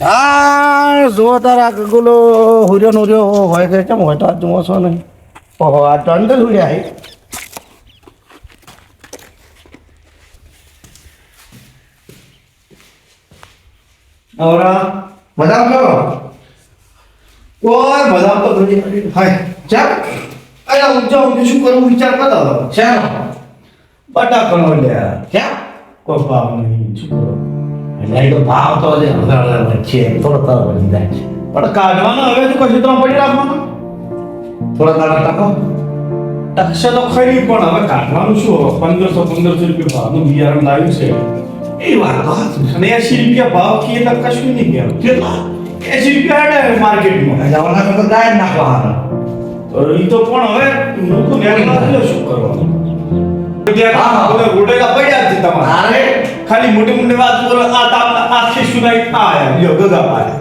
આ જો તારા ગગુલો હુર્યો હોય કે કેમ હોય તો આજ જોવો છો નહીં ઓહો આ તો અંદર હુર્યા હે આવરા બધા કરો કોઈ બધા તો ઘડી હાય ચાલ અરે હું શું કરું વિચાર કરતો હતો ચાલ બટાકાનો લે ક્યાં કોઈ ભાવ નહીં શું કરું એટલે તો ભાવ તો છે વચ્ચે થોડો તર વળી જાય છે પણ કાઢવાનો હવે તો કશું તો પડી રાખવાનો થોડા દાડા ટકો ટકશે તો ખરી પણ હવે કાઢવાનું શું 1500 રૂપિયા ભાવનું બિયારણ લાવ્યું છે એ વાત તો સાચી અને 80 રૂપિયા ભાવ કીએ તો કશું નહીં કહેવાય કેટલા 80 રૂપિયા હેડે માર્કેટમાં જવાના કરતા ગાય જ નાખવાના તો એ તો પણ હવે હું તો નેટમાં શું કરવાનું હા. રોડેલા પડ્યા છે તમારે અરે ખાલી મોટી મોટી વાત બોલો આ તાપના આખી સુનાઈ આયા લ્યો ગગા પાડે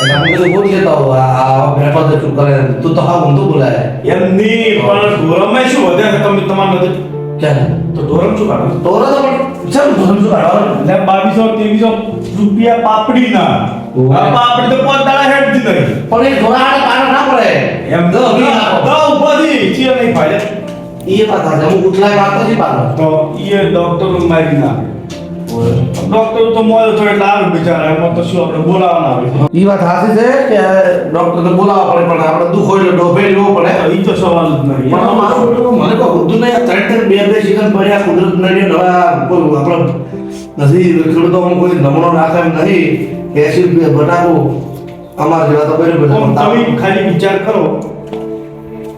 એટલે હું તો બોલી જતો આ બેઠો તો ચૂપ કરે તું તો હા ઊંધું બોલાય એમ નહીં પણ ઢોરમાં શું વધે છે તમે તમારે નથી ચાલ તો ઢોરમ શું કાઢો તોરો તો ચાલ સમજો કાઢો એટલે 2200 રૂપિયા પાપડી ના ઓહો. આ પાપડી તો 5 દાડા હેડ દી નહીં પણ એ ઘોડાને પાડો ના પડે એમ તો બધી ચીર નહીં પાડે એ વાત છે હું ઉઠલાય વાત નથી પાડો તો એ ડોક્ટર મારી ના ડોક્ટર તો મોયો તો એટલે આવે બિચારા એમાં તો શું આપણે બોલાવવાના આવે એ વાત સાચી છે કે ડોક્ટર ને બોલાવવા પડે પણ આપણે દુખ હોય એટલે ડોભે લેવો પડે એ તો સવાલ જ નહીં પણ મારું બેટું મને કોઈ ઉઠતું નહીં ત્રણ બે સિઝન પડ્યા કુદરત નહીં હવે આપણે નથી ખેડૂતોમાં કોઈ નમૂનો નાખે એમ નહીં 80 રૂપિયા બટાકો અમારા જેવા તો પણ બરાબર તમે ખાલી વિચાર કરો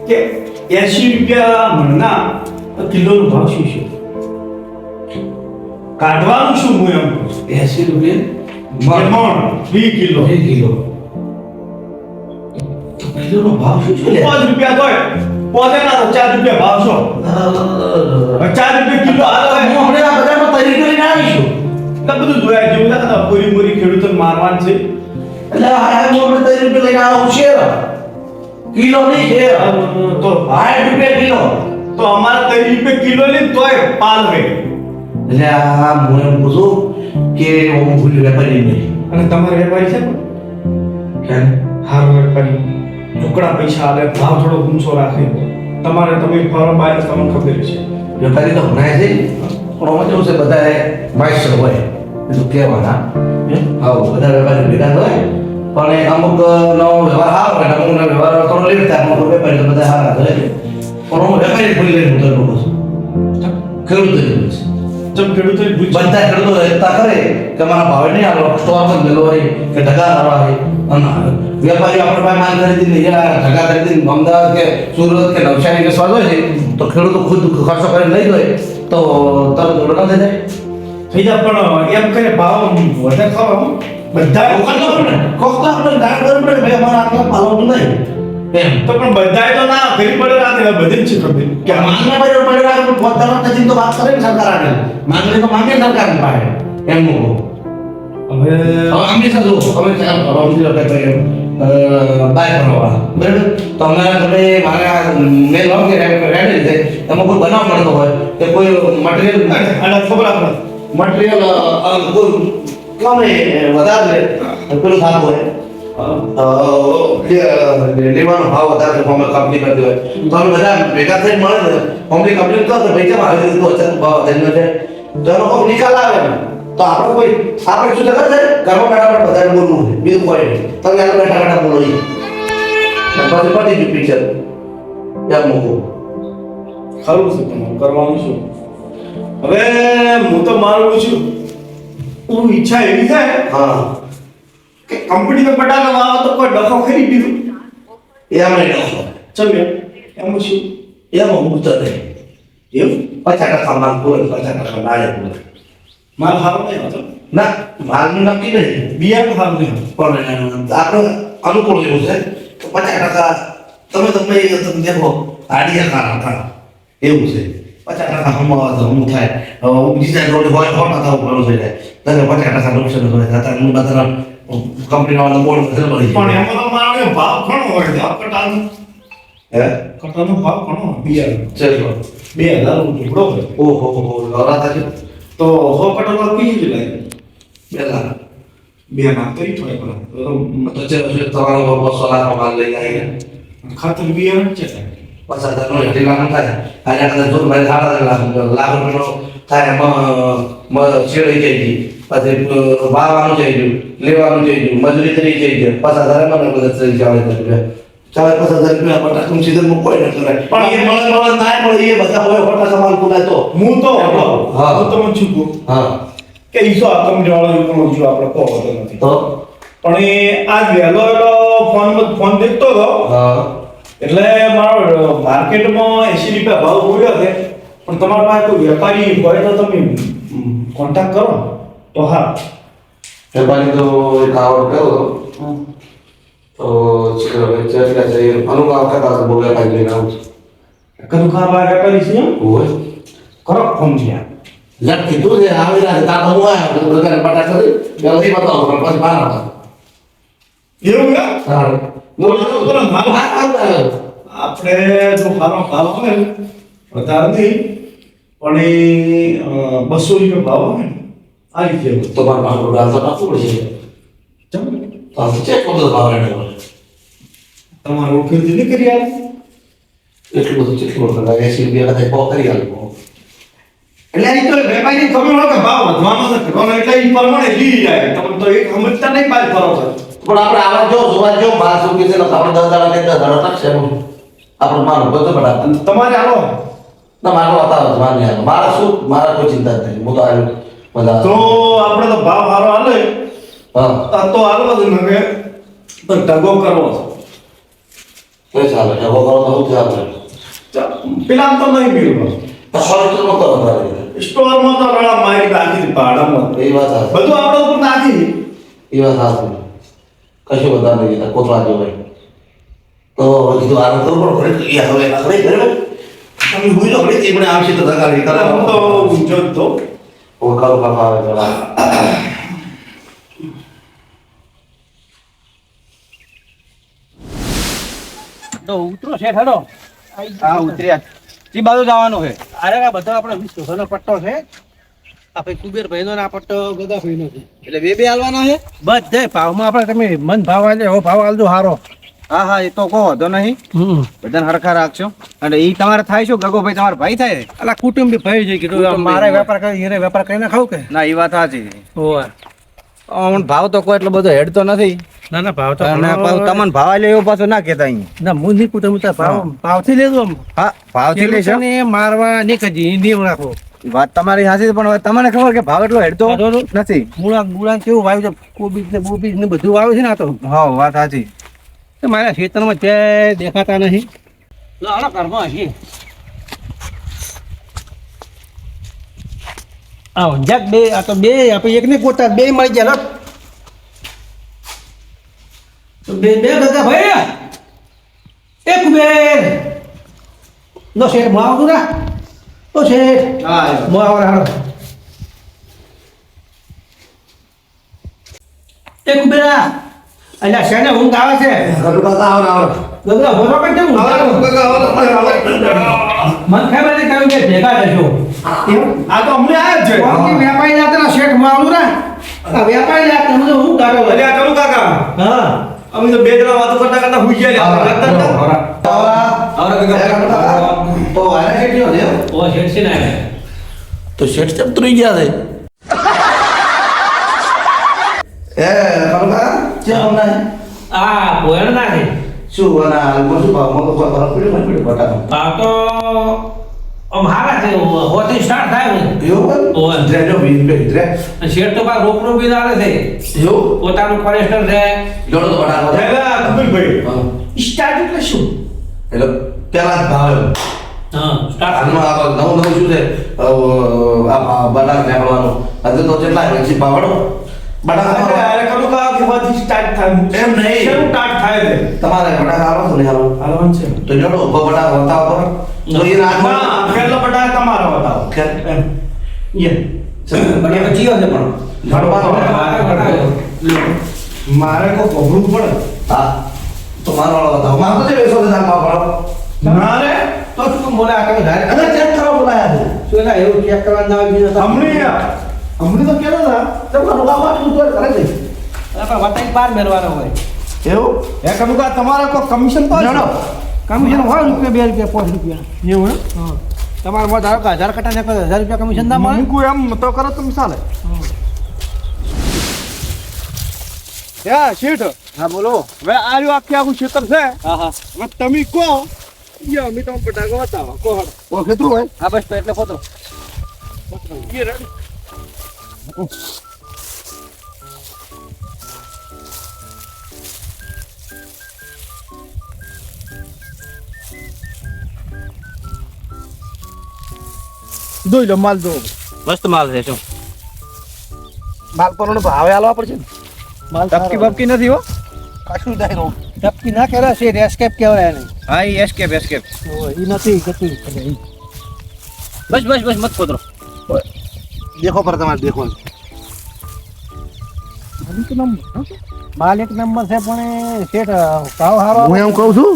કે 80 રૂપિયા મણના કિલોનો ભાવ શું છે કાઢવાનું શું હું એમ કહું છું? 80 રૂપિયા મણ 2 કિલો 2 કિલો તો કિલોનો ભાવ શું છે લે 5 રૂપિયા તોય પોતે ના તો 4 રૂપિયા ભાવ છો હવે 4 રૂપિયા કિલો હાલો હું હમણાં આ બજારમાં તૈયારી કરીને આવીશું એટલે બધું જોયા જેવું છે ને પૂરી પૂરી ખેડૂતોને મારવાન છે એટલે આ હું હમણાં તૈયારી રૂપિયા લઈને આવું છે કિલો નહીં છે તો 60 રૂપિયા કિલો તો અમારે 3 રૂપિયા કિલો ને તોય પાલ રે એટલે આ હું એમ પૂછું કે હું ભૂલી વેપારી નહીં અને તમારે વેપારી છે ને કેમ હારો વેપારી ટુકડા પૈસા આલે ભાવ થોડો ઊંચો રાખે તમારે તમે ફોર્મ બાય તમને ખબર છે વેપારી તો ભણાય છે પણ આમાં કેવું છે બધા માસ્ટર હોય એ તો કહેવાના હા બધા વેપારી ભેગા હોય પણ એ અમુક નો વ્યવહાર સારો હોય અમુક નો વ્યવહાર થોડો લેટ થાય અમુક વેપારી તો બધા સારા હોય પણ હું વેપારી ભૂલી લઈને હું તો કહું છું ખેડૂત જબ ખેડૂતો બધા ખેડૂતો એકતા કરે કે મારા ભાવે નહીં આલો સ્ટોર પર મેલો હોય કે ઢગા કરવા હોય અને વેપારી આપણે પાસે માલ ખરીદીને યા ઢગા ખરીદીને અમદાવાદ કે સુરત કે નવસારી કે સ્વાદ હોય છે તો ખેડૂતો ખુદ ખર્ચો કરીને લઈ જાય તો તરત ઓર્ડર થઈ જાય થઈ જાય પણ એમ કરે ભાવ વધે ખરો બધા કોક તો આપણે દાળ કરવું પડે ભાઈ અમારા આટલા પાલવતું નહીં એમ તો પણ બધાય તો ના ફેરી પડે રાતે બધી જ છે ખબર કે માંગને પડે રાખે પોતાનો નથી તો વાત કરે ને સરકાર આગળ માંગણી તો માંગે સરકારની પાસે એમ હું કહું હવે અમે સાધુ અમે સમજી લો કે બાય કરવા બરાબર તો અમારા તમે મારા મેં લો કે રેડી છે એમાં કોઈ બનાવ મળતો હોય કે કોઈ મટીરિયલ અને ખબર આપણે મટીરિયલ કોઈ કમે વધારે પેલું થતું હોય લેવાનો ભાવ વધારે ફોર્મ કંપની કરતી હોય તો અમે બધા ભેગા થઈને મળે ને ફોર્મની કંપની કહો તો ભાઈ કેમ આવી રીતે અચાનક ભાવ થઈને છે તો એનો કોઈ નિકાલ આવે ને તો આપણે કોઈ આપણે શું કરે છે ઘરમાં બેઠા બેઠા બધાને બોલવું છે બીજું કોઈ નહીં તમે એને બેઠા બેઠા બોલો પછી પતી ગયું પિક્ચર એમ મૂકવું ખરું છે તમારું કરવાનું શું હવે હું તો મારું છું હું ઈચ્છા એવી થાય હા કે કંપની તો બટાકા વાવો તો કોઈ ડખો ખરી દીધું એમ નહીં ચમે એમ શું એમ મૂકતો નહીં એવું 50% માલ પૂરો 50% નાળે પૂરો માલ હારો નહીં હતો ના માલનું નક્કી નહીં બિયારણ હારું નહીં હતું. પણ આપણે અનુકૂળ એવું છે તો 50% તમે દેખો આડિયા કાઢા એવું છે 50% હમણાં તો હમું થાય બીજી જાય રોડ હોય 100% ઘણું થઈ જાય તમે 50% નુકસાન હોય હતા હું બધા કંપની વાળા બોર્ડ બધે મળી પણ એમાં તો મારો ભાવ ઘણો હોય છે આ કટાનો હે કટાનો ભાવ ઘણો હોય બિયારણ ચલો 2000 નો ટુકડો હોય ઓહો લવરા થાય તો 100 કટા ભાવ કઈ જ લાગે 2 લાખ બે નાખ તો ઈ થોડે કરો તો છે તમારો 200 લાખનો માલ લઈ જાય ખાતર બિયારણ છે 50,000 નો હેઠી લાખ થાય આના કરતા જો મારે 7,000 લાખ રૂપિયાનો થાય એમાં છેડી જઈ ગઈ પછી વાવવાનું જઈ ગયું લેવાનું જઈ ગયું મજૂરી તરી જઈ ગઈ 50,000 મને બધા થઈ જાય ચાલે 50,000 રૂપિયા બટાકું સીઝનમાં કોઈ ન કરે પણ એ મળે ના મળે એ બધા હોય ખોટા સમાન પુરાય તો હું તો હા. હું તમને શું કહું હા કે ઈસો આ કંપની વાળો એવું જો આપણે કહો તો નથી તો પણ એ આજ વહેલો ફોન દેખતો હતો હા એટલે મારો માર્કેટમાં 80 રૂપિયા ભાવ બોલ્યો છે પણ તમારા પાસે કોઈ વેપારી હોય તો તમે કોન્ટેક્ટ કરો તો હા વેપારી તો એક આવડ કર્યો તો ચર્ચા છે અનુભવ કરતા બોલે કાઈ લઈને આવું કદું ખાવા વેપારી છે હોય કરો ફોન ત્યાં લટ કીધું છે આવી રહ્યા તાર હું આવ્યો તો બધાને પટા કરી જલ્દી બતાવો પણ પછી બહાર આવતા એવું કે હા આપણે જો ખાનો ભાવ આવે ને વધારે નહીં પણ એ 200 રૂપિયા ભાવ આવે ને આ રીતે તો મારા બાપુ રાત આપવું પડશે ચમ તો ચેક બધો ભાવ રહેવાનો તમારો ઓળખી નહીં કરી આવે એટલું બધું કેટલું બધું લાગે 80 રૂપિયા કદાચ ભાવ કરી આલો એટલે આ તો વેપારી ખબર હોય કે ભાવ વધવાનો છે ઘટવાનો એટલે એ પ્રમાણે લઈ જાય તમે તો એક સમજતા નહીં બાદ ફરો છો પણ આપણે આવા જો જોવા જો માલ શું કે છે ને આપણે 10 દાડા કે 10 દાડા તક છે આપણે માનો બધો બડા અને તમારે હાલો ના મારો બતાવો માન્ય મારા શું મારા કોઈ ચિંતા જ નહીં હું તો આવ્યો બધા તો આપણે તો ભાવ સારો હાલે હા તો હાલ બધું નગે તો ઢગો કરવો છે કઈ ચાલે એવો કરો તો હું ચાલે પેલા તો નહીં પીવું તો હોસ્પિટલ માં કરો મારે સ્ટોરમાં તો રળા મારી નાખી ભાડામાં એ વાત સાચી બધું આપણે ઉપર નાખી એ વાત સાચી કશું બધા નહીં કોતરા જો ભાઈ તો કીધું આનંદ કરવો પડે એ હવે આપણે ઘરે તમે ભૂલો પડે તે મને આવશે તો ધકારી કરે હું તો ઊંચો જ તો ઓ કાલો કાકા આવે પેલા તો ઉતરો છે હેડો હા ઉતર્યા જી બાજુ જવાનું છે અરે આ બધો આપણો વિશ્વનો પટ્ટો છે આપણે કુબેર ભાઈનો ને આ પટ્ટો ગદા ભાઈનો છે એટલે બે હાલવાના છે બધે ભાવમાં આપણે તમે મન ભાવ આલે એવો ભાવ આલજો હારો હા હા એ તો કહો વાંધો નહીં બધાને હરખા રાખજો અને એ તમારે થાય શું ગગોભાઈ તમારા ભાઈ થાય ને? અલા કુટુંબી ભાઈ છે કીધું કુટુંબી મારે હોય. વેપાર કરી એને વેપાર કરીને ખાવ કે ના એ વાત સાચી ઓય ભાવ તો કોઈ એટલો બધો હેડ તો નથી ના ના ભાવ તો અને પાછું તમને ભાવ આલ્યો એવું પાછું ના કહેતા અહીં ના હું નહીં કુટુંબ ભાવ ભાવથી લેજો આમ હા ભાવથી લેશો ને મારવા નહીં કજી નહીં રાખો વાત તમારી સાચી છે, પણ હવે તમને ખબર કે ભાવ એટલો હેડતો નથી. મૂળા કેવું વાવ્યું છે કોબીજ ને બોબીજ ને બધું વાવ્યું છે ને આ તો હા વાત સાચી. તો મારા ખેતરમાં ક્યાંય દેખાતા નહીં લાડો ઘરમાં હશે આ ઊંઝાક બે આ તો બે આપણે એક ને પોતા બે મળી ગયા તો બે બે બધા ભાઈ એક કુબેર નો શેર માવું ના તો શેર હા માવર હાલો એક કુબેરા અલ્યા શેને ઊંઘ આવે છે ઘરનું કાકા આવો ને આવો ગગરા બોલો પણ કેમ ઊંઘ આવે? મન ખબર નહીં કહ્યું કે ભેગા થશો આ તો અમને આયા જ છે. કોણથી વેપારી જાતના શેઠ માવલું ના આ વેપારી જાત તમને હું કાઢો અરે આ કરું કાકા હા અમે તો બે જણા વાતો કરતા કરતા હુઈ ગયા લે. તો આના શેઠીઓ છે એમ? ઓ શેઠ છે ને તો શેઠ ચમ ત્રી ગયા છે કનકા છે હમણાં આ બોયણ ના છે શું અને હાલમાં શું ભાવમાં તો ફરક પડ્યો મને પડ્યો બટાકા ભાવ તો આમ હારા છે હોતી સ્ટાર્ટ થાય ને એવું ઓય. જો 20 રૂપિયા વિતરે અને શેઠ તો પાછું રોકડું બી આવે છે એવું પોતાનું ફોરેસ્ટર છે જોડો તો બટાકા હેલા કુબેરભાઈ હા. સ્ટાર્ટ એટલે શું એટલે પેલા જ ભાવ એમ. હા સ્ટાર્ટ હાલમાં આ નવું નવું શું છે આ બટાકા નીકળવાનું હજુ તો કેટલા વેચી પાવડો બટાકા અરે કરું કાકા કેવાથી સ્ટાર્ટ થાય એમ નહીં. શેનું સ્ટાર્ટ થાય છે તમારે બટાકા આવો તો નહીં આવો હાલવાનું છે તો જોડો ઉભો બટાકા બતાવો તો એ ના રાત કેટલો બટા તમારો બતાવો એમ યે પણ એ ચિયો છે પણ મારે કો કબરું પડે હા તો મારો વાળો બતાવો મારો તો જે બેસો છે તાર પાવડો ના રે તો શું બોલે આ તમે ધારે અરે ચેક કરો બોલાયા છે શું એલા એવું ચેક કરવા ના આવી હમણે તો કેતા હતા તમારો બાબા તું તો કરે છે આપણે વટાઈ પાર મેળવાનો હોય એવું હે કનુકા તમારે કોઈ કમિશન તો જાણો કમિશન હોય રૂપિયા 2 રૂપિયા 5 રૂપિયા એવું હે હા તમારે માં ધારો કે 1000 કટા ને 1000 રૂપિયા કમિશન ના મળે મૂકું એમ તો કરો તમે ચાલે યા શેઠ હા બોલો હવે આ રહ્યું આખે આખું ક્ષેત્ર છે હા હા હવે તમે કહો યા અમે તમને બટાકો બતાવો કહો હળો. ઓળખેતું હોય હા બસ તો એટલે ખોટો એ રેડી દોઈ લો માલ દો મસ્ત માલ છે શું માલપણનો ભાવે આલવા પડશે ને માલ ટપકી બપકી નથી હો કશું થાય રો ટપકી ના કહેવાય છે રેસ્કેપ કહેવાય એને હા ઈ એસ્કેપ એસ્કેપ એ નથી ગતું બસ બસ બસ મત ખોતરો દેખો પર તમારે દેખો માલ એક નંબર છે પણ એ શેઠ ભાવ હારો હું એમ કહું છું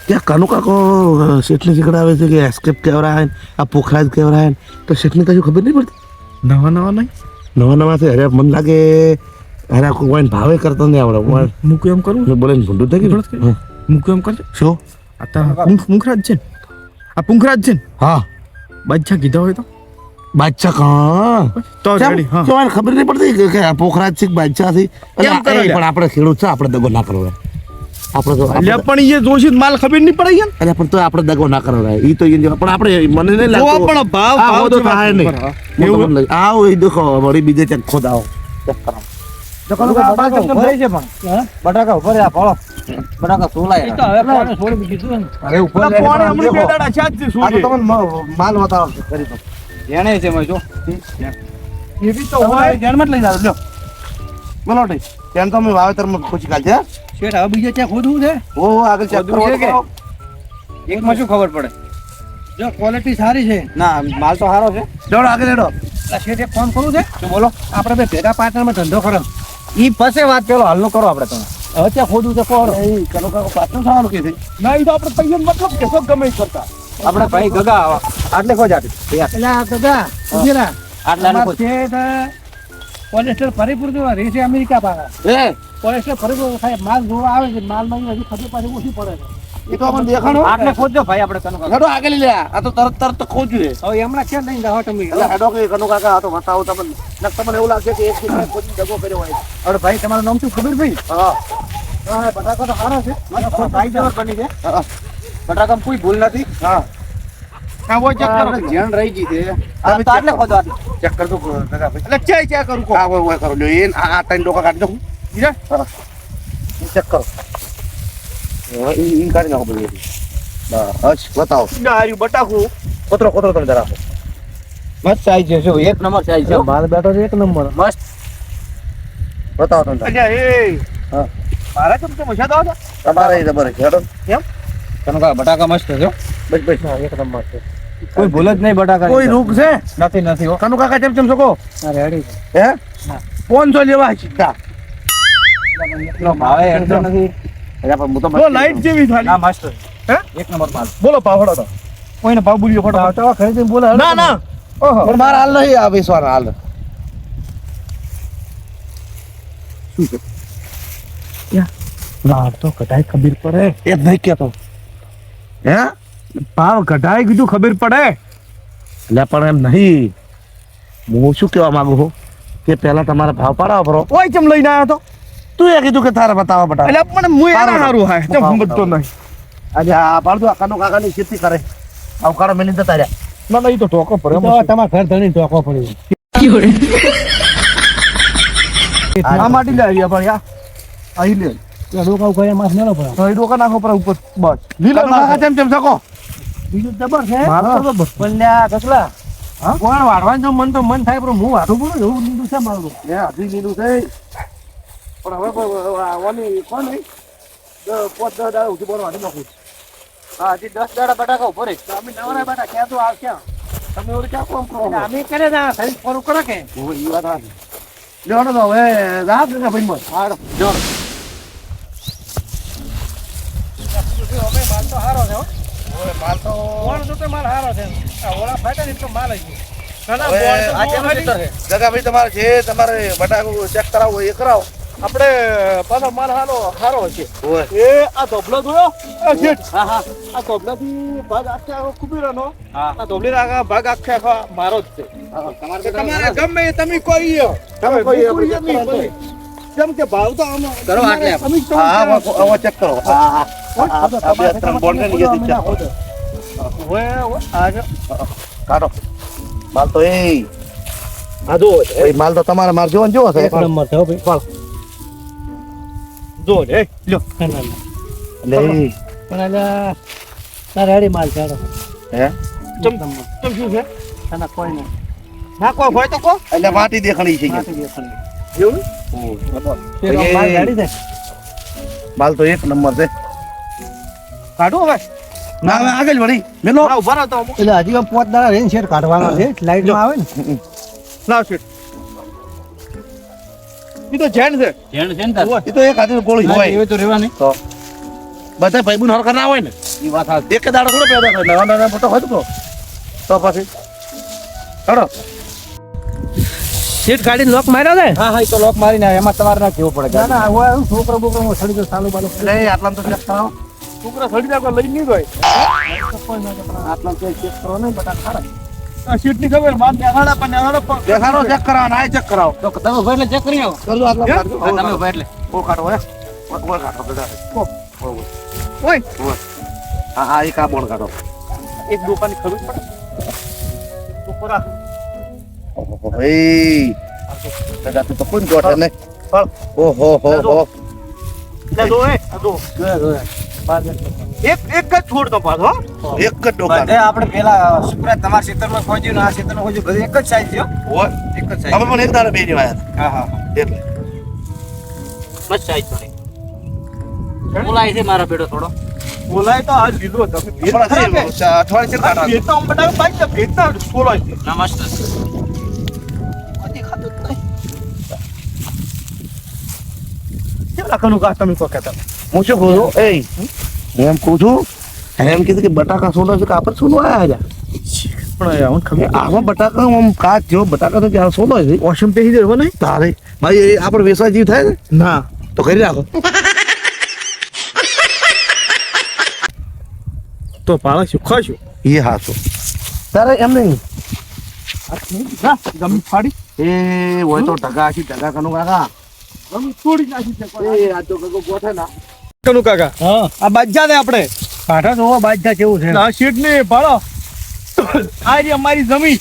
કે કનુ કાકો શેઠને શીખડાવે છે કે એસ્કેપ કેવરાય આ પોખરાજ કેવરાય તો શેઠને કશું ખબર નહીં પડતી નવા નવા નહીં નવા નવા છે અરે મન લાગે અરે કોઈ વાઈન ભાવે કરતો નહીં આવડે મૂકું એમ કરું બોલે ભૂંડું થઈ ગયું મૂકું એમ કરજો શું આ તો પુંખરાજ છે ને આ પુંખરાજ છે ને હા બાદશાહ કીધા હોય તો બાદશાહ કા તો રેડી હા કેવાય ખબર નહીં પડતી કે આ પોખરાજ છે કે બાદશાહ છે કેમ કરો લ્યા? પણ આપણે ખેડૂત છે આપણે દગો ના કરવો આપણે તો એટલે પણ એ જોશી માલ ખબર નહીં પડે યાર અરે પણ તો આપણે દગો ના કરવો ઈ તો પણ આપણે મને નહીં તો લાગતું પણ ભાવ આ ભાવ હોદો જેવા થાય નહીં હા. એવું આવો એ દેખો વળી બીજે ચેક ખોદાવો બટાકા ઉપર છે પણ બટાકા ઉપર આ ફળો બટાકા સોલાય એ તો હવે કોને છોડી દીધું ને અરે ઉપર એટલે કોણે હમણાં બે દાડા છે જ છે આ તો સૂર્ય. તમને માલ બતાવો કરી દો જેણે છે મેં જો એ બી તો હોય ધ્યાનમાં જ લઈ જાવ લ્યો બોલો ઠીક ત્યાં તો અમે વાવેતરમાં ખુશી કાઢ છે શેઠ હવે બીજે ત્યાં ખોદવું છે ઓ આગળ ચેક ખોદવું છે કે? કરો એકમાં શું ખબર પડે જો ક્વોલિટી સારી છે ના માલ તો સારો છે જોડો આગળ લેડો આ શેઠ એક ફોન કરવું છે શું બોલો આપણે બે ભેગા પાર્ટનરમાં ધંધો કરો ઈ પછી વાત પેલો હાલનું કરો આપણે તમે હવે ત્યાં ખોદવું છે કોણ એ કનો કાકો પાછું થવાનું કે છે ના એ તો આપણે પૈસા મતલબ કે શું ગમે એ કરતા આપણે ભાઈ ગગા આટલે ખોજ આપી એટલે આ દાદા ઉજીરા આટલા અમાર ખોજ શેઠ કોલેસ્ટ્રોલ ભરીપૂર જેવા રહે છે અમેરિકા પાછા એ કોલેસ્ટ્રોલ ભરીપૂર થાય માલ જોવા આવે છે માલમાં હજી ખબર પાછી ઓછી પડે છે એ તો અમને દેખાણો આટલે ખોજો ભાઈ આપણે કનો હેડો આગળ લે આ તો તરત ખોજ્યું છે હવે એમણા ક્યાં લઈને જાઓ તમે એટલે હેડો કે કનો કાકા આ તો બતાવો તમને નક તમને એવું લાગશે કે એક જગ્યાએ ખોજી દગો કર્યો હોય હવે ભાઈ તમારું નામ શું ખબર ભાઈ હા હા બટાકા તો સારા છે ભાઈ જબર બની છે હા બટાકામાં કોઈ ભૂલ નથી હા આ હોય ચેક કરો ધ્યાન રહી ગઈ છે આ તો આટલે ખોજો આટલે ચેક કર દો કાકા ભાઈ એટલે ચેક કરું કો હા હોય કરો લ્યો એ આ ત્રણ ડોકા કાઢી દો બીજા ચેક કરો ઈ કાઢી નાખો બધું બસ બતાવો ડાર્યું બટાકું કોતરો તમે જરા મસ્ત સાઈઝ છે શું એક નંબર સાઈઝ છે માલ બેઠો છે એક નંબર મસ્ત બતાવો તમે અલ્યા એ હા મારા ચમ તો મજા દો તમારે જબર છે હેડો કનકા બટાકા મસ્ત છે હો. બસ બસ એક નંબર છે કોઈ ભૂલ જ નહીં બટાકા કોઈ રોગ છે નથી નથી હો કનુ કાકા ચમ શકો આ રેડી છે હે 500 લેવા સીધા એટલો ભાવે હેડતો નથી અરે પણ હું તો તો લાઈટ જેવી ના થાલી મસ્ત હે એક નંબર માલ બોલો પાવડો તો કોઈને ભાવ બોલ્યો ફટો બટાકા ખરીદીને બોલે ના ના ઓહો પણ મારા હાલ નહીં આ બેસવાનો હાલ ભાવ તો કટાઈ ખબર પડે એ જ નહીં કેતો હે ભાવ કટાઈ કીધું ખબર પડે એટલે પણ એમ નહીં હું શું કહેવા માંગુ છું કે પહેલા તમારા ભાવ પાડાવો પરો ઓય ચમ લઈને આવ્યો તો તું એ કીધું કે તારા બતાવો બટા એટલે પણ હું એના પાડો. હારું હા ચમ સમજતો નહીં આજે આ પાડતું આ કનુ કાકાની ખેતી કરે આવકારો મેલી જતા રહ્યા ના ના ઈ તો ટોકો પડે તો તમારા ઘર ધણી ટોકો પડી આ માટી લે આવી પણ યા આઈ લે ડોકા ગયા માસ મેળો પડે તો ઈ ડોકા નાખો પર ઉપર બસ લીલો કનુ કાકા ચમ શકો બીજું જબર છે મારો તો બસ પણ લ્યા કસલા કોણ વાળવાનું જો મન તો મન થાય પણ હું વાઢું બોલું એવું લીધું છે મારું એ હજી લીધું છે પણ હવે આવવાની કોણ નહીં 5-10 દાડા સુધી બોલવા વાળી નાખું હા હજી 10 દાડા બટાકા ઉપર જ અમે નવરા બેટા ક્યાં તો આવશે તમે ઓલું ક્યાં કોમ કરો અમે કરે ના ખરીદ ફોન કરો કે ઈ વાત સાચી લેવાનો તો હવે રાત ને ભાઈ મત હાડો જો અમે માલ તો હારો છે હો માલ તો કોણ તો માલ હારો છે આ ઓલા ફાટા ને એટલો માલ આવી ગયો ના હવે ના આ કેમ ખેતર છે? જગાભાઈ તમારે જે તમારે બટાકું ચેક કરાવવું હોય એ કરાવો આપણે પાછા માલ હારો છે ઓય. એ આ ધોબલો જોયો એ શેઠ આ ધોબલાથી ભાગ આખે આખો કુબીરાનો આ ધોબલી આખા ભાગ આખે આખો મારો જ છે તમારે ગમે એ તમે કોઈ તમે કોઈ આપણે check નહીં કરો. બોલે. કેમ કે ભાવ તો આમ કરો આટલે. તમે જ હા હવે check કરો. હા આ બે ત્રણ બોન્ડ ને નીચેથી check કરો. કાઢો માલ તો એ આ જો ભાઈ માલ તો તમારે માર જોવો ને જોવો છે એક નંબર થયો ભાઈ જો લે લ્યો એટલે પણ આજે તારે રેડી માલ છે હે ચમ શું છે તને કોઈ નહીં ના કોઈ હોય તો કો એટલે માટી દેખાણી છે માટી દેખાડી. એવું પેલો માલ રેડી છે માલ તો એક નંબર છે કાઢો હવે ના હવે આગળ વળી મેલો ના ઉભા રહો તો એટલે હજી આમ 5 દાડા રેન શેર કાઢવાનો છે લાઈટમાં આવે ને ના શેઠ ઈ તો જેન છે જેણ છે ને તાર. એ તો એક હાથે ગોળી ના, હોય એવી તો રહેવાની. તો બધા ભાઈબંધ હરખા ના હોય ને ઈ વાત સાચી. એક દાડો થોડો પેદા કરે નાના નાના મોટો હોય તો પછી ચડો સીટ કાઢીને લોક માર્યો છે હા હા ઈ તો લોક મારીને આવે. એમાં તમારે ના કેવું પડે ના ના હોય એવું છોકરો બોકરો સડી ગયો ચાલુ બાલુ એટલે આટલામાં તો check કરાવો. છોકરા સડી જાય લઈ નહીં ગયો આટલા ચેક કરો નહીં બટા ખારા આ શીટ ની ખબર માર દેખાડા પણ દેખાડો પણ દેખાડો check કરાવો ને આ check કરાવો તો તમે ઉભા એટલે ચેક કરી આવો. કરજો આટલા કાઢજો. હા, તમે ઉભા એટલે ઓ કાઢો હે ઓ કાઢો બધા ઓય હા હા એક આ બોણ કાઢો એક દુકાન ખબર પડે છોકરા ઓહો ભાઈ દાદા તું તો કોણ જોટે ને ઓહો હો હો લે દો એ આ દો એક જ છોડ તો પાછો એક જ ડોકા બધે આપણે પેલા સુપ્રા તમારા ક્ષેત્રમાં ખોજ્યું ને આ ક્ષેત્રમાં ખોજ્યું બધું એક જ સાઈઝ છે હો. ઓય એક જ અમે સાઈઝ. પણ એક દાડે બેસી આવ્યા હા હા એટલે મસ્ત સાઈઝ થોડી બોલાય છે મારા બેડો થોડો. બોલાય તો આજ લીધો તમે ભેટ હમણાં ખરા કે? છે, અઠવાડિયે છે કાઢવા ભેટ તો આમ બતાવે બાઈક તો ભેટ તો બોલાય છે ના મસ્ત છે. કેમ લાખનું કા તમે કો કહેતા હું શું કહું છું એ હું એમ કહું છું એમ કીધું કે બટાકા સોનો છે કે આપણે સોનો આયા પણ આવું ખબર આમાં બટાકા આમ કાચ જેવો બટાકા તો ક્યાં સોનો છે ઓશમ પેહી દેવો નહીં તારે ભાઈ એ આપણે વેસવા જેવું થાય ને ના તો કરી રાખો તો પાળા શું ખાશું એ હાસો તારે એમ નહીં ના ગમી ફાડી એ હોય તો ટકા છે ટકા કનું કાકા ગમી તોડી નાખી છે એ આ તો કગો ગોઠે ના કનું કાકા હા આ બાજા દે આપણે કાઢા તો બાજતા કેવું છે આ શીટ ને ભાડો આ રી અમારી જમીન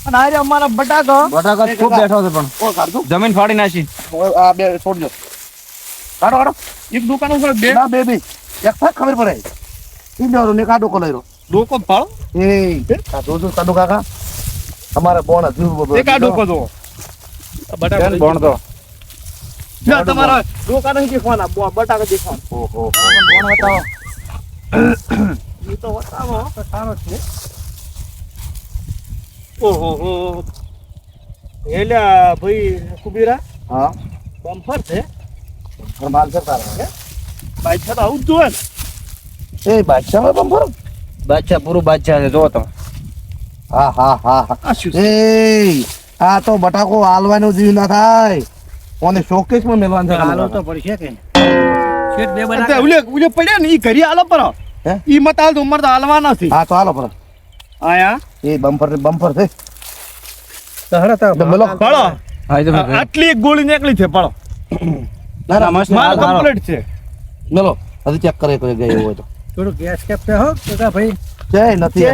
અને આ રી અમારા બટાકા બટાકા ખૂબ બેઠો છે પણ કોણ કાઢતું જમીન ફાડી નાખી. આ બે છોડજો કાઢો કાઢો એક દુકાન ઉપર બે ના બે બે એક થાય ખબર પડે ઈ લેવાનો ને કાઢો કોલેરો ડોકો ભાડો એ આ જોજો કાઢો કાકા અમારે બોણ હતું એક આ ડોકો જો બટાકા ભણ તો ના તમારા ડોકા નહીં દેખવાના બટાકા દેખવાના ઓહો ભણ બતાવો. એ તો બતાવો તો સારો છે ઓહો હો એલા ભાઈ કુબીરા હા બમ્પર છે માલ છે તારા બાઈક છે તો આવું જ જોઈએ ને એ બાદશાહ બંપર બાદશાહ પૂરું બાદશાહ છે જો તમે. હા હા હા હા આ શું એ આ તો બટાકો હાલવાનો જીવ ના થાય કોને શોકેસ માં મેલવાનું છે હાલો તો પડશે કે શેઠ બે તે ઉલે પડ્યા ને ઈ ઘરી આલો પર હે? ઈ મત હાલ તો ઉમર તો હાલવા નથી હા તો હાલો પર આયા એ બમ્પર છે હરા તા મેલો પાડો હા એ તો મેં આટલી એક ગોળી નીકળી છે પાડો ના ના મસ્ત માલ હાલો. કમ્પ્લીટ છે મેલો હજી ચેક કરે કોઈ ગયો હોય તો થોડું ગેસ કેપ છે હો કાકા ભાઈ છે નથી એ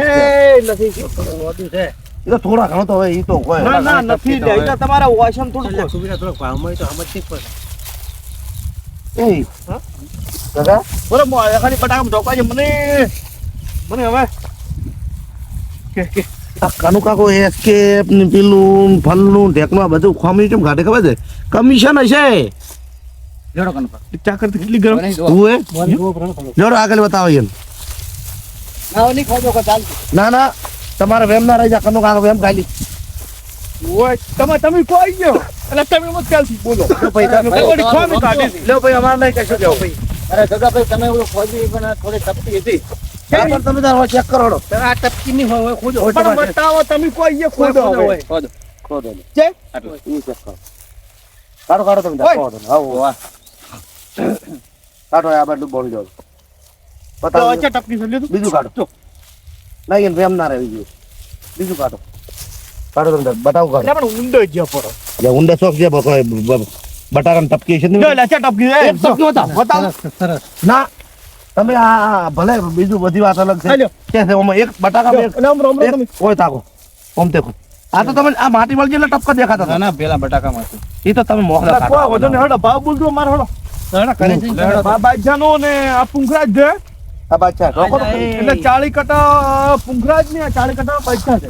નથી થોડું વધુ છે એ તો થોડા ઘણો તો હવે એ તો હોય ના ના નથી લે ઈ તો તમારા વોશમ થોડું એટલે સુવિધા થોડોક ભાવમાં તો સમજતી જ પડે એ હા? દાદા બરાબર ખાલી બટાકા ઢોકા છે મને હવે કે આ કાનુ કાકો એસ્કેપ ને પેલું ફલનું ઢેકનું આ બધું ખોમી કેમ ઘાટે ખબર છે કમિશન હશે જોડો કન પર. ચાકર તો કેટલી ગરમ બની દો. તું એ બોલ બહુ પ્રણ કરો જોડો આગળ બતાવો એમ ના ઓલી ખોજો કે ચાલતું. ના ના તમારે વેમ ના રહી જા કાનુ કાકો વેમ ખાલી ઓય તમે કોઈ ગયો એટલે તમે મત ચાલતી બોલો ભાઈ ઓલી ખોમી કાઢી હતી. લો ભાઈ અમારે નહીં કશું જવું ભાઈ અરે જગાભાઈ તમે ઓલું ખોજી પણ થોડી તપતી હતી. પણ તમે તારો ચેક કરો આ ટપકી નહીં હોય ખોજો પણ બતાવો તમે કોઈ ગયો ખોદો હવે. ખોદો ખોદો લે. છે આટલું. ઈ check કરો. કાઢો કાઢો તમે ઓય. હા કાઢો આ બાજુ બોલી જાવ તો બતાવો અચ્છા ટપકી છે લીધું બીજું કાઢો નહીં એમ ના રહે બીજું કાઢો કાઢો તમે બતાવો કાઢો એટલે પણ ઊંડો જ પડો એટલે ઊંડા શોખ છે બટાકાની ટપકી છે ને લે અચ્છા ટપકી છે એક ટપકી બતાવો બતાવો સરસ ના તમે આ ભલે બીજું બધી વાત અલગ છે હાલ્યો. કે છે ઓમાં એક બટાકા એટલે આમ રમ રમ તમે કોઈ તાકો ઓમ દેખો આ તો તમે આ માટી વળજી એટલે ટપકા દેખાતા ના હતા ના પેલા બટાકામાંથી એ તો તમે મોહલા કોઈ વધુ નહીં હડો ભાવ બોલજો મારો હડો કરે છે આ બાદશાહનો ને આ પુંખરાજ છે આ બાદશાહ રોકો તો ખરી. એટલે 40 કટા પુંખરાજ ને 40 કટા બાદશાહ છે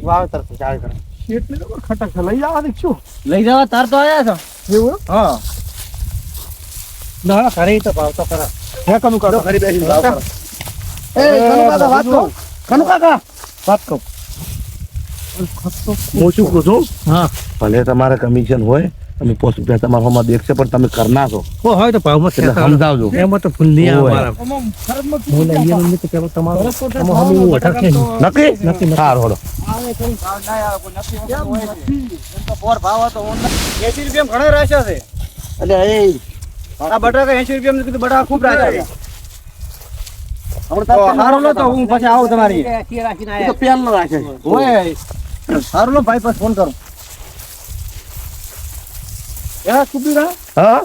વાવેતર છે, ચાલે કરે. એટલે તો ખટક છે લઈ જવા દે શું લઈ જવા તાર તો આયા છો એવું હા ના કરે તો ભાવ તો ખરા હે કનું કાઢો ઘરે બેસીને ભાવ કરો. એ કનુ કાકા વાત કહું કનુ કાકા વાત કહું હું શું કહું છું હા ભલે તમારે કમિશન હોય તમે પોસ્ટ રૂપિયા તમારા હોમાં દેખશે પણ તમે કરના છો ઓ હોય તો ભાવમાં એટલે સમજાવજો એમાં તો ભૂલ નહીં આવે ઓય. મારા આમાં ખરજમાં હું લઈએ નહીં તો કેવું તમારું આમાં હમી હું અઢાર કે નહીં. નક્કી નક્કી. સારું હોડો ભાવ હતો 80 રૂપિયા ઘણા રાખ્યા છે એટલે એ આ બટાકા 80 રૂપિયા કીધું બટાકા ખૂબ રાખ્યા છે હમણાં તો સારું લો તો હું પછી આવું તમારી એ તો પેલનો રાખે છે. ઓય સારું લો ભાઈ પાસે ફોન કરું યા સુબીરા હા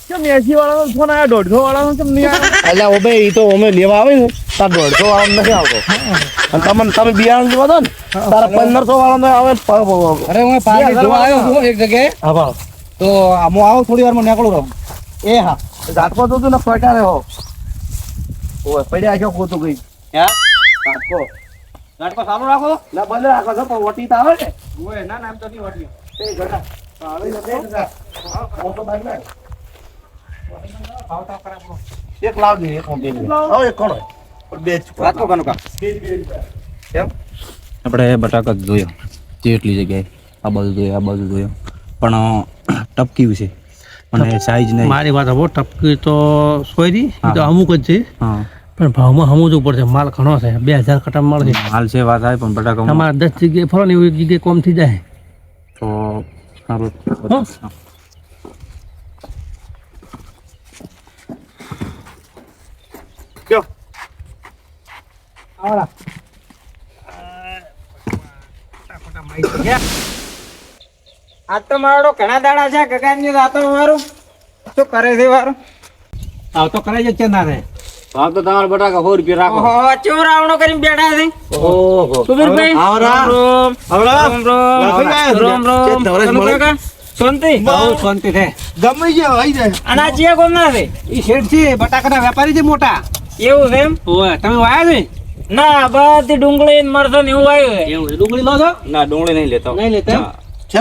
કેમ 80 વાળાનો ફોન આયા 150 વાળાનો કેમ નહીં આયો એટલે ઓબે ઈ તો અમે લેવા આવે ને તાર 150 વાળો નથી આવતો અને તમે બિયારણ લેવા દો ને તારા 1500 વાળો આવે અરે હું પાર્ટી જોવા આવ્યો છું એક જગ્યાએ હા ભાવ તો હું આવું થોડી વારમાં નીકળું રહું એ હા જાતકો તો તું ને ફટા રહ્યો ઓય પડ્યા છો કોતું ગઈ હે જાતકો નાટકો ચાલુ રાખો ના બંધ રાખો છો પણ વટી તો આવે ને ઓય ના ના એમ તો નહીં વાટ્યું એ ઘટા આવે ને બે ઘટા મોટો બાઈક લાય એક લાવજે એક મોટી હવે એક કોણ હોય બે જ રાતો કાનું કા કેમ આપણે બટાકા જ જોયો જેટલી જગ્યાએ આ બાજુ જોયો પણ ટપક્યું છે અને સાઈઝ નહીં મારી વાત હવે ટપકી તો સોયરી એ તો હા. અમુક જ છે હા પણ ભાવમાં સમજવું પડશે માલ ઘણો છે 2000 કટા મળશે હાલ છે વાત આવે પણ બટાકા તમારે 10 જગ્યાએ ફરો ને એવી જગ્યાએ કોમ થઈ જાય તો સારું હો? કયો આ તો મારો ઘણા દાડા છે ગગાની રાતો મારું શું કરે છે મારું આવ તો કરાઈ જ ના રે ભાવ તો તમારા બટાકા 100 રૂપિયા રાખો ઓહો ચોરાવણો કરીને બેઠા છે ઓહો સુબીરભાઈ આવરા. રામ રામ રામ રામ ચેત નવરેશ કનુ મળે. કાકા શાંતિ બહુ શાંતિ છે ગમે છે આવી જાય અને આ ચિયા કોણ ના છે ઈ શેઠ છે બટાકાના વેપારી છે મોટા એવું છે એમ ઓય તમે વાયા છે ના બધી ડુંગળી ને મરચાં ને એવું આવ્યું છે એવું છે. ડુંગળી લો છો ના ડુંગળી નહીં લેતો નહીં લેતા એમ?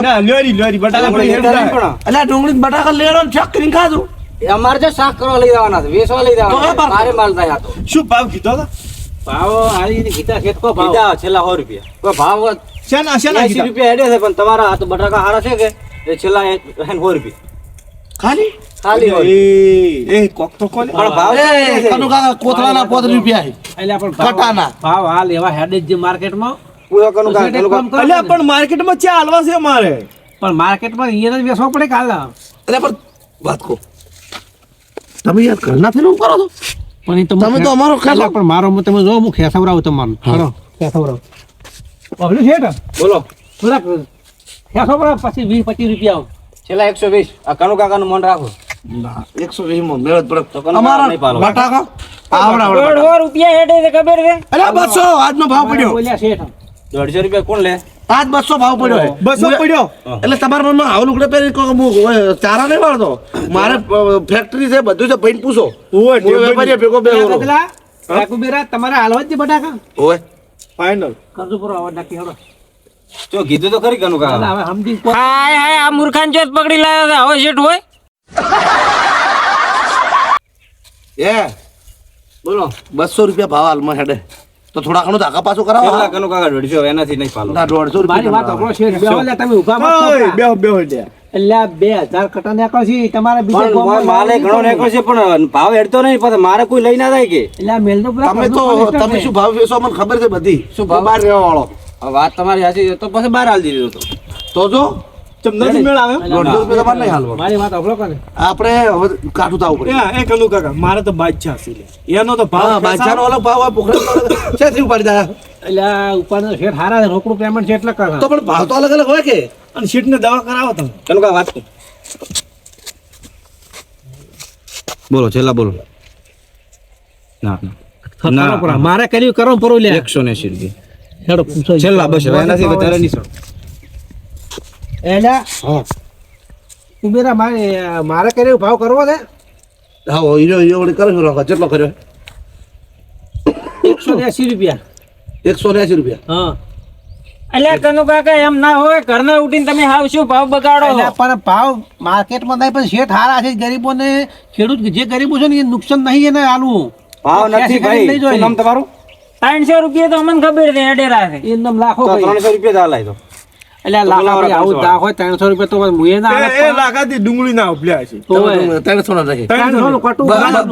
ના લોરી બટાકા ડુંગળી પડી લેતા હેઠ નહીં એટલે ડુંગળી ને બટાકા લેડો ને ચક કરીને ખાધું અમારે જો શાક કરવા લઈ જવાના છે વેચવા લઈ તો જવાના વેપાર છે. મારે માલ થાય આ તો શું ભાવ કીધો તો ભાવ હારી ને ગીતા ખેતકો ભાવ બીજા છેલ્લા 100 રૂપિયા કોઈ ભાવ શેના 80 કીધા રૂપિયા હેડે છે પણ તમારા આ તો બટાકા હારા છે કે એ છેલ્લા 100 રૂપિયા ખાલી ખાલી હોય એ કોક તો કોને પણ ભાવ એ કનુ કાકા કોથળાના 5 રૂપિયા છે. એટલે પણ કટાના. ભાવ હાલ એવા હેડે જ જે માર્કેટમાં પૂરો કનું કામ શેઠે કામ કરો અલ્યા ને. પણ માર્કેટમાં ચા હાલવા છે મારે પણ માર્કેટમાં અહીંયા જ વેચવા પડે કાલ એટલે પણ વાત કહો તમે યાર ઘરના થઈને હું કરો છો પણ એ તો તમે તો અમારો ખ્યાલ એટલે પણ મારો તમે જો હું ખેસવરાવું તમારું ખરો ખેસવરાવું પગલું શેઠ બોલો થોડાક ખેસવરાવ પછી 20-25 રૂપિયા આવો છેલ્લા 120 આ કનુ કાકાનું મન રાખો 120 માં મેળ જ પડે તો કનુ અમારા નહીં પાલો. બટાકા આવડા આવડા 150 રૂપિયા હેડે છે ખબર છે અરે 200 આજનો ભાવ પડ્યો બોલ્યા શેઠ 150 રૂપિયા કોણ લે આજ 200 ભાવ પડ્યો છે. 200 પડ્યો એટલે તમારા મનમાં આવું લુગડે પહેરી કહો કે હું ચારા નહીં વાળતો મારે ફેક્ટરી છે બધું છે ભાઈને પૂછો ઓય હું વેપારી ભેગો બે વરો. બદલા રાખુબેરા તમારે હાલવા જ છે બટાકા ઓય ફાઇનલ કરજો પૂરો આવા નાખી હળો જો કીધું તો ખરી કનુ એટલે કાકા હવે સમજી હાય હાય આ મૂર્ખાન ચોથ પકડી લાવ્યો છે હવે શેઠ હોય એ બોલો 200 રૂપિયા ભાવ હાલમાં હેડે તો થોડા ઘણું ધાકા પાછું કરાવો કેટલા કનુ કાકા 150 એનાથી નહીં પાલો ના 150 મારી વાત રૂપિયા આપણો શેઠ બેહો લે તમે ઊભા મત થો. ઓય બેહો બેહો દે એટલે આ 2000 કટા નાખો છે તમારે બીજા પણ ગામમાં માલે ઘણો નીકળે છે પણ ભાવ હેડતો નહીં પછી મારે કોઈ લઈ ના જાય કે એટલે આ મેલનો પૂરા તમે તો કરજો પોલીસ તમે શું ભાવ વેચો મને ખબર છે બધી શું ભાવ? બહાર રહેવા વાળો હવે વાત તમારી સાચી છે તો પછી બહાર હાલ દીધો તો તો જો ચમનાથી મેળ આવે એમ? 150 રૂપિયા તમારે નહીં હાલવા. મારી વાત સાંભળો કોને આપણે હવે કાઠું થવું પડે. એ કનુ કાકા મારે તો બાદશાહ છે લે. એનો તો હા, ભાવ બાદશાહનો અલગ ભાવ હોય, પોખરણ છેથી ઉપાડી જાય. એટલે આ ઉપરનો શેઠ હારા છે, રોકડું પેમેન્ટ છે એટલે કરે. તો પણ ભાવ તો અલગ અલગ હોય કે? અને શીટને દવા કરાવો તમે. ચાલો કા વાત કર. બોલો છેલ્લા બોલો. ના ના કરો પરા. મારે કર્યું કરો ને પરો લે 180 રૂપિયા હેડો પૂછો છેલ્લા બસ હવે એનાથી વધારે નહીં સર. એલા ઉમેરા મારે કર્યો ભાવ કરવો છે હા, હીરો વળી કરે છે. કેટલો કર્યો? 180 રૂપિયા. 180 રૂપિયા. હા અલ્યા કનુ કાકા એમ ના હોય ઘરના ઉઠીને તમે હાવ શું ભાવ બગાડો એટલે પણ ભાવ માર્કેટમાં થાય પણ શેઠ હારા છે ગરીબોને ખેડૂત જે ગરીબો છે ને એ નુકસાન નહીં એને આલવું ભાવ નથી ભાઈ. નહીં જોઈએ. શું નામ તમારું? 300 રૂપિયા તો અમને ખબર છે અડેરા છે એ નામ લાખો તો ભાઈ. 300 રૂપિયા જ હાલાય તો. એટલે લાખ આપણે આવું દા હોય 300 રૂપિયા તો મુએ ના એ લાગાથી ડુંગળી ના ઉપલ્યા છે. તો હોય. 300 ના રહે. 300 નું કટું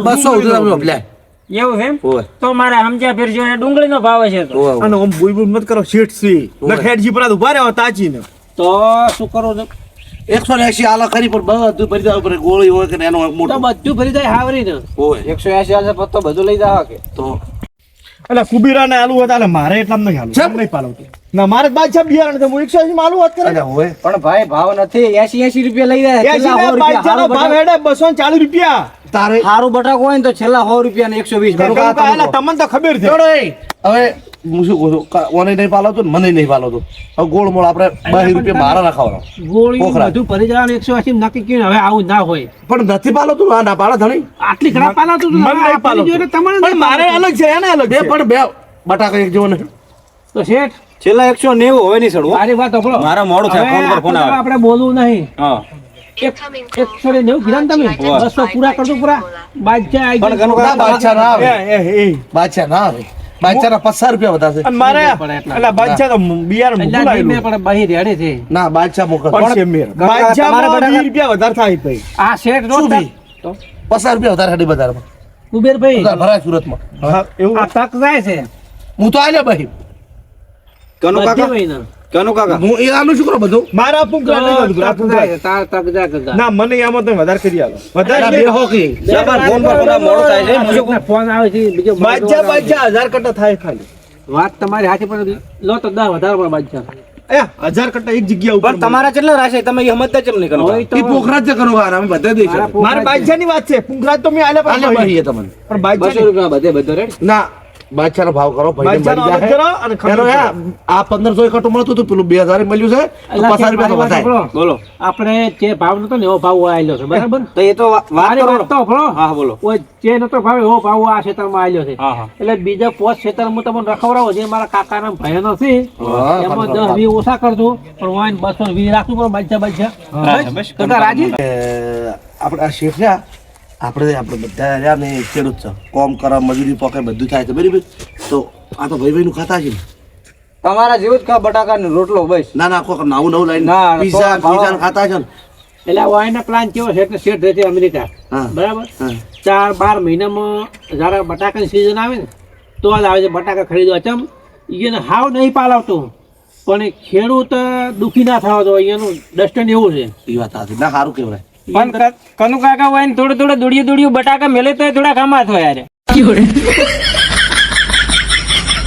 200 સુધી તમે લે. એવું છે એમ? ઓય. તો મારે સમજ્યા ફેરજો એ ડુંગળીનો ભાવ છે તો ઓય. અને આમ બોઈ બોઈ મત કરો શેઠ છે. લખેડજી પર ઉભા રહ્યો તાચીને. તો શું કરો છો 180 આલા ખરી પણ બધું ભરી દેવું પડે. ગોળી હોય કે એનો તો મોટો બધું ભરી જાય હાવરી ને હોય 180 હાલે પત્તો બધું લઈ જાવ કે તો એટલે કુબીરા ને આલુ હતા એટલે મારે એટલા નહીં આલુ. ચમ. નહીં પાલવતું. ના મારે બાદશાહ બિયારણ છે. હું 180 માં આલુ વાત કરે. અચ્છા હોય. પણ ભાઈ ભાવ નથી 80 રૂપિયા લઈ જાય. છેલ્લા 100 રૂપિયા બાદશાહનો ભાવ હેડે 240 રૂપિયા. તારે સારું બટાકો હોય ને તો છેલ્લા 100 રૂપિયા ને 120 કનુ કાકા, એટલે તમને તો ખબર છે. જોડો એ. હવે હું શું કહું છું, ઓને નહીં પાલવતો ને મને નહીં પાલવતો. હવે ગોળ મોળ આપણે 22 રૂપિયા મારા નાખવાનો. ગોળી પોખરા. બધું ભરી જવાનું 180 નક્કી કર્યું હવે આવું ના હોય પણ નથી પાલવતું. આ ના પાડે ધણી. આટલી ખરાબ પાલાતું મને નહીં પાલવતું. પણ મારે અલગ છે એને અલગ બે છે. પણ બે બટાકા એક જેવો નહીં. તો શેઠ છેલ્લા 190 હોય નહીં સડવો. મારી વાત સાંભળો. મારા મોડું થાય. હવે ફોન પર ફોન આપણે આવે. આપણે બોલવું નહીં હા 190 કીધા ને તમે 200 પૂરા કરજો પૂરા બાદશાહ આવી પણ ગયો. કનુ ના, બાદશાહ ના આવે. એ. બાદશાહ ના આવે. બાદશાહના 50 રૂપિયા વધારે. અને મારે પડે એટલા. એટલે બાદશાહ તો બિયારણ એટલે મોકલાયેલું. ધીમે પણ બહી રેડે છે ના, બાદશાહ મોકલ. પણ છે મેર. તમારા બાદશાહમાં બટાકા- 20 રૂપિયા વધારે થાય ભાઈ. આ શેઠ શું રોજ બી? 50 રૂપિયા વધારે હાડી બજારમાં. કુબેરભાઈ વધારે ભરાય સુરતમાં. હા, એવું આ તક જાય છે હું તો આલ્યો ભાઈ. કનુ બધી કાકા મહિના. કનુ કાકા હું એ આનું શું કરું બધું? મારા પુંગરા નહીં વધુ. આ તક પુંગરા. જાય છે, તાર તક જાય કગા. ના મને આમાં તમે વધારે કરી આલો. આ વધારે બે હોકી. જબર ફોન પર ફોન આવે, મોડું થાય છે. હું શું કહું? ફોન આવે છે બીજો બાદશાહ 1000 કટ્ટા થાય ખાલી. વાત તમારી હાથી પણ લો તો 10 વધારે પણ બાદશાહ એ 1000 કટ્ટા એક જગ્યા ઉપર પણ તમારા કેટલા રાશે તમે એ સમજતા કેમ નહીં કનુ હોય કાકા? તો ઈ પોખરાજ છે કરું વાર અમે બધે દઈશું. મારા મારા બાદશાહની વાત છે. પુંગરાજ તો મેં આલ્યા આલ્યો પણ ભાઈ એ તમને. પણ 200 બાદશાહ રૂપિયા બધે બધો રેડ ના, બાદશાહનો ભાવ કરો ભાઈ. બાદશાહનો અલગ કરો અને એનો ખબર આ 1500 કટું મળતું હતું, પેલું 2000 મળ્યું છે. તો 50 રૂપિયા તો વધારે. બોલો આપણે જે ભાવ નતો ને એવો ભાવ આવેલો છે બરાબર તો એ તો વાત મારી કરો વાત તો સાંભળો. હા બોલો ઓય જે નતો ભાવ એવો ભાવ આ ક્ષેત્રમાં આવેલો છે હા હા એટલે બીજા 5 ક્ષેત્રમાં તમને રખવડાવો જે મારા કાકાના ભાઈનો છે હા, એમાં 10 20 ઓછા કરજો પણ વાઈન 220 રાખવું પણ બાદશાહ બાદશાહ બસ. કાકા રાજી આપણે આ શેઠ રહ્યા, આપણે બધા રહ્યા ને ખેડૂત છે. કોમ કરા, મજૂરી પોકે બધું થાય છે બરાબર. તો આ તો ભાઈ ભાઈનું ખાતા છે ને. તમારા જેવું જ ખા બટાકા ને રોટલો બસ ના ના, કોક નવું લાઈન ના, પીઝા તો પીઝા ખાતા છે ને. એટલે આ વાઈનનો પ્લાન કેવો છે એટલે શેઠ રહે છે અમેરિકા હા. બરાબર હા. 4-12 મહિનામાં જ્યારે બટાકાની સિઝન આવે ને તો જ આવે છે બટાકા ખરીદવા ચમ એને હાવ નહીં પાલાવતું પણ એ ખેડૂત દુઃખી ના થવા દો અહીંયાનું ડસ્ટન એવું છે એ વાત સાચી. ના, સારું કહેવાય. પણ કનુ કાકા હોય ને થોડું થોડું દોડ્યું બટાકા મેલે તો થોડા કામા થયો યાર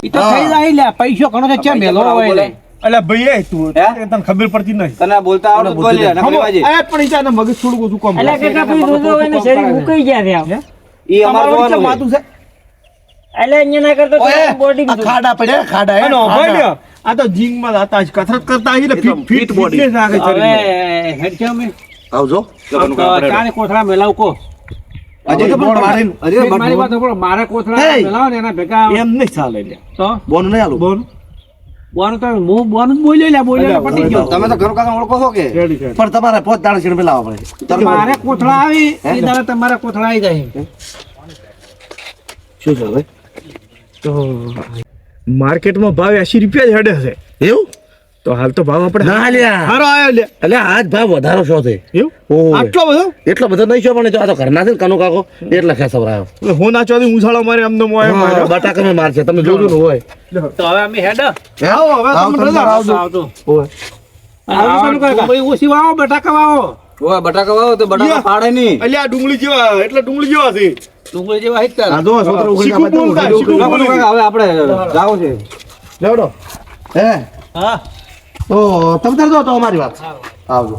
ઈ તો થઈ જાય લે પૈસો ઘણો છે ચમ મેલો હોય લે એટલે ભાઈ એ તું હે? તને ખબર પડતી નહીં. તને આ બોલતા આવડતું જ બોલી લે, નકરી બાજી. એ પણ ઈ ચાને મગજ થોડું ઓછું કામ એટલે કરે. કાકા પછી રોજો હોય ને શરીર મુકાઈ ગયા છે આમ. ઈ અમારે તમારું જોવાનું કેમ છે. માથું છે? એટલે અહીંયા ના કરતો ઓય, બોડી આ ખાડા પડ્યા, ખાડા અને હે, ભાઈ ખાડા. લ્યો, આ તો જીમમાં હતા જ કસરત કરતા આવીને એ તો fit body. fitness નાખે હવે શરીરમાં. હેડ છે અમે આવજો. ચારે કોથળા મેલાવ કો હજી તો બોર્ડ વાળીને. હજી તો મારી વાત સાંભળો, મારે કોથળા Hey! મેલાવો ને એના ભેગા એમ નહીં ચાલે લ્યા. તો બોન નહીં આલું. બોલ. બોનું તો હું બોનું જ બોલ્યો લે બોલ્યો એટલે પતી ગયો તમે તો ઘર કાકા ઓળખો છો કે રેડી રેડી. પણ તમારે 5 દાણા છીણ પેલા પડે. મારે કોથળા આવી એ દાડે તમારા કોથળા આવી જાય શું છે ભાઈ? તો માર્કેટમાં ભાવ 80 રૂપિયા જ હેડે છે. એવું? તો હાલ તો ભાવ આપણે ના લ્યા. હારો આવ્યો લ્યા. એટલે આજ ભાવ વધારો શો છે. એવું? ઓય. આટલો બધો? એટલો બધો નહીં છો પણ જો આ તો ઘરના છે ને કનુ કાકો એટલે ખેસવરાયો. એટલે હું ના ચોથી ઉછાળો મારે એમને મોય માર્યો. બટાકા માં મારશે તમે જોજો ને હોય. તો હવે અમે હેડ આવો, હવે આવો, તમને તમે રજા. આવજો. આવતો હોય. સનુ કાકા ડુંગળી ઓછી વાવો બટાકા વાવો ઓય બટાકા વાવો તો બટાકા પાડે નહીં. અલ્યા ડુંગળી જેવા એટલે ડુંગળી જેવા છે ડુંગળી જેવા હિત તાર આ જો છોકરો ઉઘડી શીખું બોલતા, શીખું લખો બોલતા. કાકા, હવે આપણે જાવું છે. લેવડો હે હા તો તમે તાર જો તો અમારી વાત આવજો